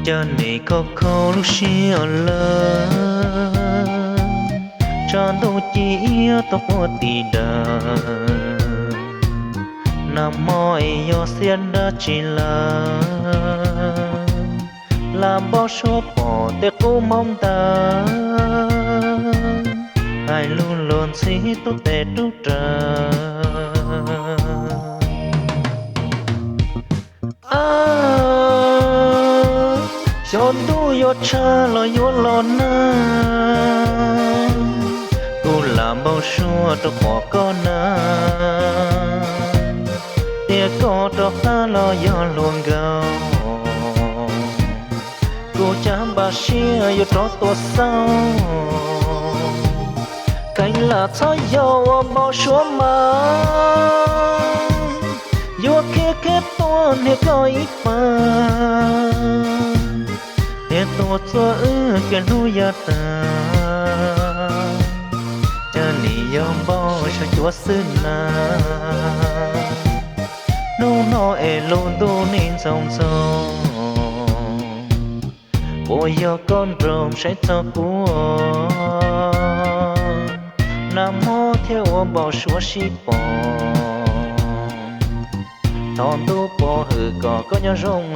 cho này có khâu lúc xưa lơ cho tôi chỉ tôi có tì đờ nằm mỏi yo xiên đã chỉ là bao số bỏ để cô mong ta ai luôn luôn xí tôi để trút trà cho tôi yo cha lo yo lo na cô làm bao số tôi bỏ con na để có cho ta lo yo luôn gao cô chăm bà xia yo cho tôi sao cái là thôi yo bao số mà yo khé tôi để coi pa để tôi cho cái nuôi ta cho ni yo bao cho chúa xin na nó luôn tu nên song song bồi yo con rồng sẽ cho của nam mô theo bao số sĩ bỏ thon tu bỏ hư có nhớ rong